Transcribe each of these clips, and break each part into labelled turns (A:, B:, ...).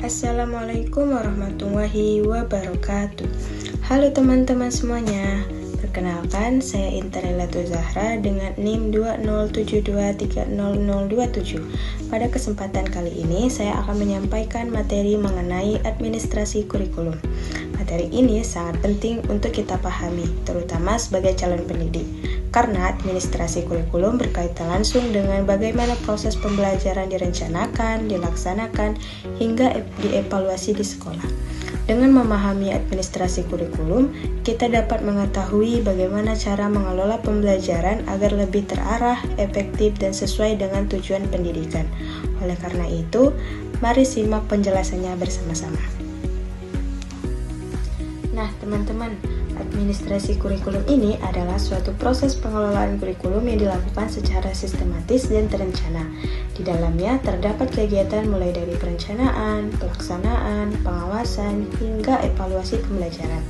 A: Assalamualaikum warahmatullahi wabarakatuh. Halo teman-teman semuanya. Perkenalkan, saya Intan Elatul Zahra dengan NIM 207230027. Pada kesempatan kali ini, saya akan menyampaikan materi mengenai administrasi kurikulum. Materi ini sangat penting untuk kita pahami, terutama sebagai calon pendidik, karena administrasi kurikulum berkaitan langsung dengan bagaimana proses pembelajaran direncanakan, dilaksanakan, hingga dievaluasi di sekolah. Dengan memahami administrasi kurikulum, kita dapat mengetahui bagaimana cara mengelola pembelajaran agar lebih terarah, efektif, dan sesuai dengan tujuan pendidikan. Oleh karena itu, mari simak penjelasannya bersama-sama. Nah, teman-teman, administrasi kurikulum ini adalah suatu proses pengelolaan kurikulum yang dilakukan secara sistematis dan terencana. Di dalamnya terdapat kegiatan mulai dari perencanaan, pelaksanaan, pengawasan, hingga evaluasi pembelajaran.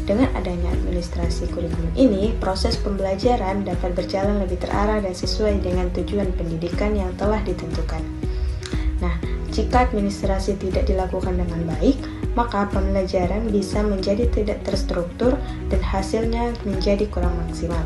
A: Dengan adanya administrasi kurikulum ini, proses pembelajaran dapat berjalan lebih terarah dan sesuai dengan tujuan pendidikan yang telah ditentukan. Nah, jika administrasi tidak dilakukan dengan baik, maka pembelajaran bisa menjadi tidak terstruktur dan hasilnya menjadi kurang maksimal.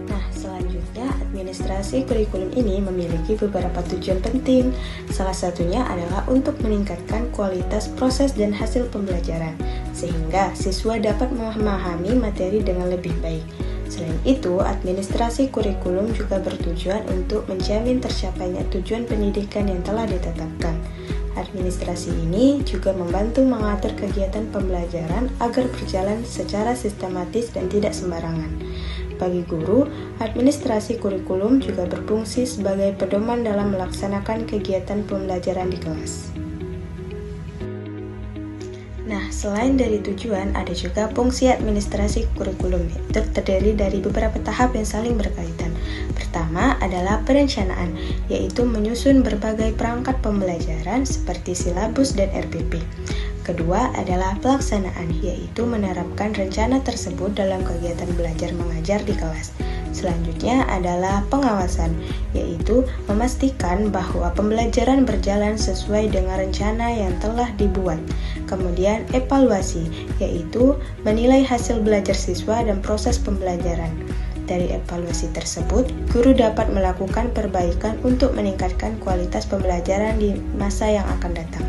A: Nah, selanjutnya administrasi kurikulum ini memiliki beberapa tujuan penting. Salah satunya adalah untuk meningkatkan kualitas proses dan hasil pembelajaran, sehingga siswa dapat memahami materi dengan lebih baik. Selain itu, administrasi kurikulum juga bertujuan untuk menjamin tercapainya tujuan pendidikan yang telah ditetapkan. Administrasi ini juga membantu mengatur kegiatan pembelajaran agar berjalan secara sistematis dan tidak sembarangan. Bagi guru, administrasi kurikulum juga berfungsi sebagai pedoman dalam melaksanakan kegiatan pembelajaran di kelas. Nah, selain dari tujuan, ada juga fungsi administrasi kurikulum, yaitu terdiri dari beberapa tahap yang saling berkaitan. Pertama adalah perencanaan, yaitu menyusun berbagai perangkat pembelajaran seperti silabus dan RPP. Kedua adalah pelaksanaan, yaitu menerapkan rencana tersebut dalam kegiatan belajar mengajar di kelas. Selanjutnya adalah pengawasan, yaitu memastikan bahwa pembelajaran berjalan sesuai dengan rencana yang telah dibuat. Kemudian evaluasi, yaitu menilai hasil belajar siswa dan proses pembelajaran. Dari evaluasi tersebut, guru dapat melakukan perbaikan untuk meningkatkan kualitas pembelajaran di masa yang akan datang.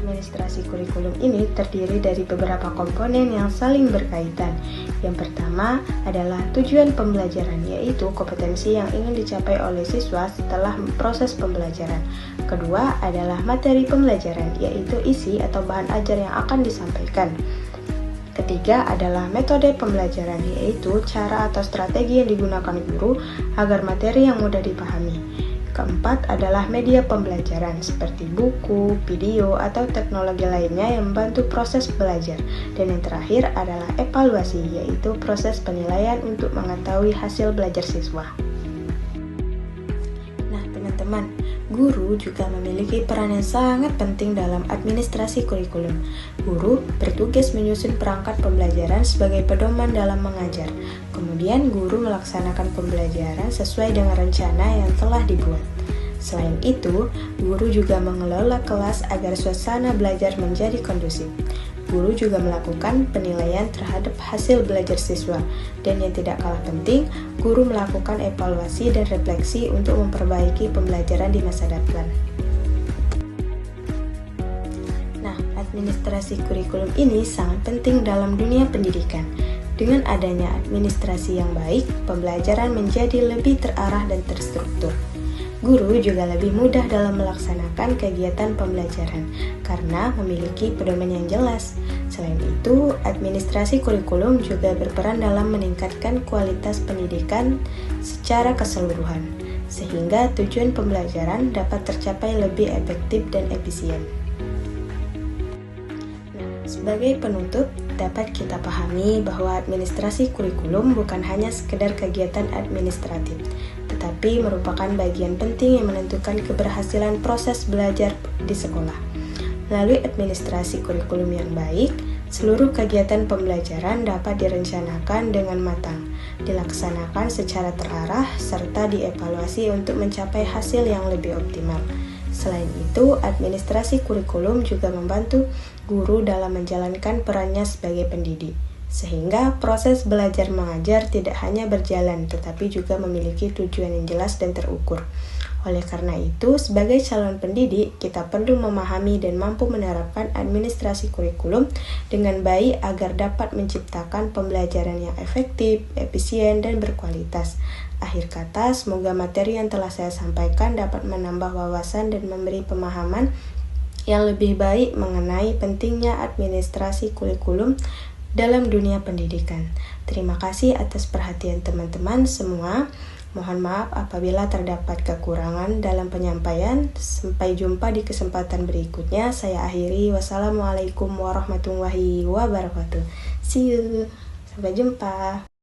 A: Administrasi kurikulum ini terdiri dari beberapa komponen yang saling berkaitan. Yang pertama adalah tujuan pembelajaran, yaitu kompetensi yang ingin dicapai oleh siswa setelah proses pembelajaran. Kedua adalah materi pembelajaran, yaitu isi atau bahan ajar yang akan disampaikan. Ketiga adalah metode pembelajaran, yaitu cara atau strategi yang digunakan guru agar materi yang mudah dipahami. Keempat adalah media pembelajaran seperti buku, video, atau teknologi lainnya yang membantu proses belajar. Dan yang terakhir adalah evaluasi, yaitu proses penilaian untuk mengetahui hasil belajar siswa. Nah, teman-teman, guru juga memiliki peran yang sangat penting dalam administrasi kurikulum. Guru bertugas menyusun perangkat pembelajaran sebagai pedoman dalam mengajar. Kemudian guru melaksanakan pembelajaran sesuai dengan rencana yang telah dibuat. Selain itu, guru juga mengelola kelas agar suasana belajar menjadi kondusif. Guru juga melakukan penilaian terhadap hasil belajar siswa. Dan yang tidak kalah penting, guru melakukan evaluasi dan refleksi untuk memperbaiki pembelajaran di masa depan. Nah, administrasi kurikulum ini sangat penting dalam dunia pendidikan. Dengan adanya administrasi yang baik, pembelajaran menjadi lebih terarah dan terstruktur. Guru juga lebih mudah dalam melaksanakan kegiatan pembelajaran karena memiliki pedoman yang jelas. Selain itu, administrasi kurikulum juga berperan dalam meningkatkan kualitas pendidikan secara keseluruhan, sehingga tujuan pembelajaran dapat tercapai lebih efektif dan efisien. Sebagai penutup, dapat kita pahami bahwa administrasi kurikulum bukan hanya sekedar kegiatan administratif, tetapi merupakan bagian penting yang menentukan keberhasilan proses belajar di sekolah. Melalui administrasi kurikulum yang baik, seluruh kegiatan pembelajaran dapat direncanakan dengan matang, dilaksanakan secara terarah, serta dievaluasi untuk mencapai hasil yang lebih optimal. Selain itu, administrasi kurikulum juga membantu guru dalam menjalankan perannya sebagai pendidik, sehingga proses belajar mengajar tidak hanya berjalan, tetapi juga memiliki tujuan yang jelas dan terukur. Oleh karena itu, sebagai calon pendidik, kita perlu memahami dan mampu menerapkan administrasi kurikulum dengan baik agar dapat menciptakan pembelajaran yang efektif, efisien, dan berkualitas. Akhir kata, semoga materi yang telah saya sampaikan dapat menambah wawasan dan memberi pemahaman yang lebih baik mengenai pentingnya administrasi kurikulum dalam dunia pendidikan. Terima kasih atas perhatian teman-teman semua. Mohon maaf apabila terdapat kekurangan dalam penyampaian. Sampai jumpa di kesempatan berikutnya. Saya akhiri. Wassalamualaikum warahmatullahi wabarakatuh. See you. Sampai jumpa.